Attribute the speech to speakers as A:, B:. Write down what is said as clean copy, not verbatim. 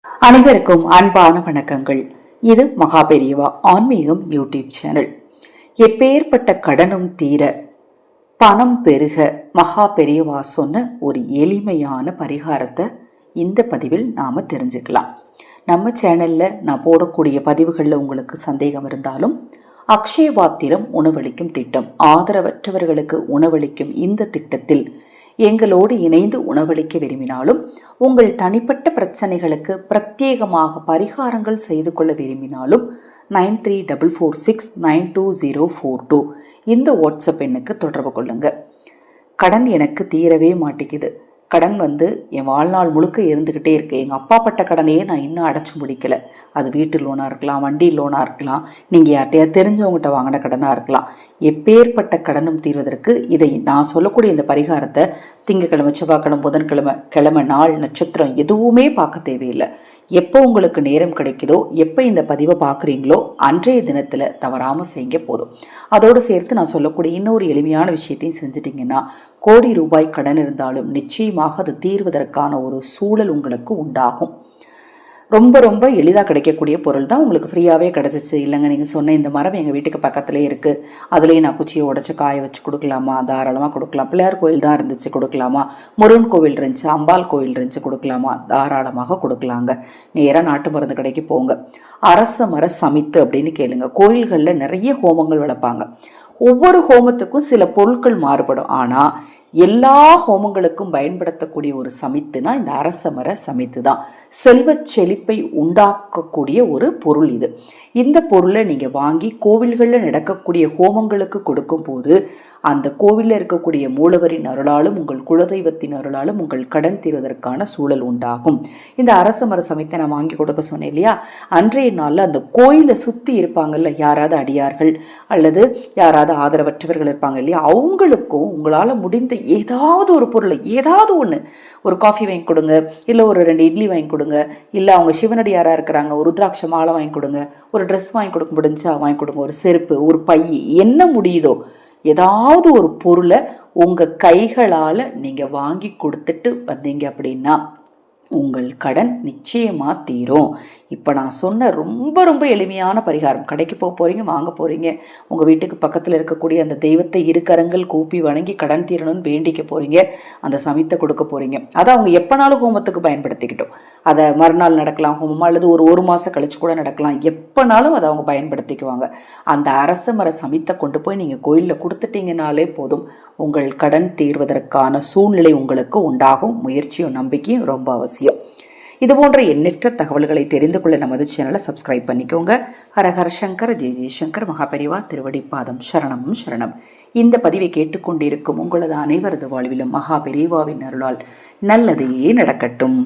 A: அனைவருக்கும் அன்பான வணக்கங்கள். இது மகாபெரியவா ஆன்மீகம் யூடியூப் சேனல். எப்பேற்பட்ட கடனும் தீர பணம் பெருக மகாபெரியவா சொன்ன ஒரு எளிமையான பரிகாரத்தை இந்த பதிவில் நாம தெரிஞ்சுக்கலாம். நம்ம சேனல்ல நான் போடக்கூடிய பதிவுகளில் உங்களுக்கு சந்தேகம் இருந்தாலும் அக்ஷயபாத்திரம் உணவளிக்கும் திட்டம், ஆதரவற்றவர்களுக்கு உணவளிக்கும் இந்த திட்டத்தில் எங்களோடு இணைந்து உணவளிக்க விரும்பினாலும், உங்கள் தனிப்பட்ட பிரச்சனைகளுக்கு பிரத்யேகமாக பரிகாரங்கள் செய்து கொள்ள விரும்பினாலும் 9344692042 இந்த வாட்ஸ்அப் எண்ணுக்கு தொடர்பு கொள்ளுங்க. கடன் எனக்கு தீரவே மாட்டேங்குது, கடன் என் வாழ்நாள் முழுக்க இருந்துக்கிட்டே இருக்கு, எங்கள் அப்பா பட்ட கடனையே நான் இன்னும் அடைச்சி முடிக்கலை. அது வீட்டு லோனாக இருக்கலாம், வண்டி லோனாக இருக்கலாம், நீங்கள் யார்ட்டையா தெரிஞ்சவங்ககிட்ட வாங்கின கடனாக இருக்கலாம். எப்பேற்பட்ட கடனும் தீர்வதற்கு இதை நான் சொல்லக்கூடிய இந்த பரிகாரத்தை திங்கக்கிழமை, செவ்வாய்க்கிழமை, புதன்கிழமை, நாள், நட்சத்திரம் எதுவுமே பார்க்க தேவையில்லை. எப்போ உங்களுக்கு நேரம் கிடைக்குதோ, எப்போ இந்த பதிவை பார்க்குறீங்களோ அன்றைய தினத்தில் தவறாமல் செய்ய போதும். அதோடு சேர்த்து நான் சொல்லக்கூடிய இன்னொரு எளிமையான விஷயத்தையும் செஞ்சிட்டிங்கன்னா, கோடி ரூபாய் கடன் இருந்தாலும் நிச்சயமாக அது தீர்வதற்கான ஒரு சூழல் உங்களுக்கு உண்டாகும். ரொம்ப ரொம்ப எளிதாக கிடைக்கக்கூடிய பொருள் தான், உங்களுக்கு ஃப்ரீயாகவே கிடச்சிச்சு. இல்லைங்க, நீங்கள் சொன்ன இந்த மரம் எங்கள் வீட்டுக்கு பக்கத்துலேயே இருக்குது, அதுலேயே நான் குச்சியை உடச்சி காய வச்சு கொடுக்கலாமா? தாராளமாக கொடுக்கலாம். பிள்ளையார் கோயில் தான் இருந்துச்சு, கொடுக்கலாமா? முருகன் கோவில் இருந்துச்சு, அம்பாள் கோயில் இருந்துச்சு, கொடுக்கலாமா? தாராளமாக கொடுக்கலாங்க. நேராக நாட்டு மருந்து கடைக்கு போங்க, அரச மர சமித்து அப்படின்னு கேளுங்க. கோயில்களில் நிறைய ஹோமங்கள் வளர்ப்பாங்க. ஒவ்வொரு ஹோமத்துக்கும் சில பொருட்கள் மாறுபடும். ஆனால் எல்லா ஹோமங்களுக்கும் பயன்படுத்தக்கூடிய ஒரு சமித்துனா இந்த அரச மர சமித்து தான். செல்வ செழிப்பை உண்டாக்கக்கூடிய ஒரு பொருள் இது. இந்த பொருளை நீங்கள் வாங்கி கோவில்களில் நடக்கக்கூடிய ஹோமங்களுக்கு கொடுக்கும் போது அந்த கோவிலில் இருக்கக்கூடிய மூலவரின் அருளாலும் உங்கள் குலதெய்வத்தின் அருளாலும் உங்கள் கடன் தீர்வதற்கான சூழல் உண்டாகும். இந்த அரச மர சமித்தை நான் வாங்கி கொடுக்க சொன்னேன் இல்லையா, அன்றைய நாளில் அந்த கோயிலை சுற்றி இருப்பாங்கல்ல யாராவது அடியார்கள் அல்லது யாராவது ஆதரவற்றவர்கள் இருப்பாங்க இல்லையா, அவங்களுக்கும் உங்களால் முடிந்த ஏதாவது ஒரு பொருளை, ஏதாவது ஒன்று, ஒரு காஃபி வாங்கி கொடுங்க, இல்லை ஒரு 2 இட்லி வாங்கி கொடுங்க, இல்லை அவங்க சிவனடியாராக இருக்கிறாங்க ஒரு ருத்ராட்ச மாலை வாங்கி கொடுங்க, ஒரு ட்ரெஸ் வாங்கி கொடுக்க முடிஞ்சா வாங்கி கொடுங்க, ஒரு செருப்பு, ஒரு பை, என்ன முடியுதோ ஏதாவது ஒரு பொருளை உங்கள் கைகளால் நீங்கள் வாங்கி கொடுத்துட்டு வந்தீங்க அப்படின்னா உங்கள் கடன் நிச்சயமாக தீரும். இப்போ நான் சொன்ன ரொம்ப ரொம்ப எளிமையான பரிகாரம். கடைக்கு போக போகிறீங்க, வாங்க போகிறீங்க, உங்கள் வீட்டுக்கு பக்கத்தில் இருக்கக்கூடிய அந்த தெய்வத்தை இருக்கரங்கள் கூப்பி வணங்கி கடன் தீரணும்னு வேண்டிக்க போகிறீங்க, அந்த சமித்தை கொடுக்க போகிறீங்க. அதை அவங்க எப்போனாலும் ஹோமத்துக்கு பயன்படுத்திக்கிட்டோம். அதை மறுநாள் நடக்கலாம் ஹோமமாக, அல்லது ஒரு மாதம் கழிச்சு கூட நடக்கலாம், எப்போனாலும் அதை அவங்க பயன்படுத்திக்குவாங்க. அந்த அரச மர சமித்தை கொண்டு போய் நீங்கள் கோயிலில் கொடுத்துட்டீங்கனாலே போதும், உங்கள் கடன் தீர்வதற்கான சூழ்நிலை உங்களுக்கு உண்டாகும். முயற்சியும் நம்பிக்கையும் ரொம்ப அவசியம். இது போன்ற எண்ணற்ற தகவல்களை தெரிந்து கொள்ள நமது சேனலை சப்ஸ்கிரைப் பண்ணிக்கோங்க. ஹரஹர சங்கர், ஜெய ஜெயசங்கர், மகாபெரிவா திருவடி பாதம் சரணம் சரணம். இந்த பதிவை கேட்டுக்கொண்டிருக்கும் உங்களது அனைவரது வாழ்விலும் மகாபெரிவாவின் அருளால் நல்லதே நடக்கட்டும்.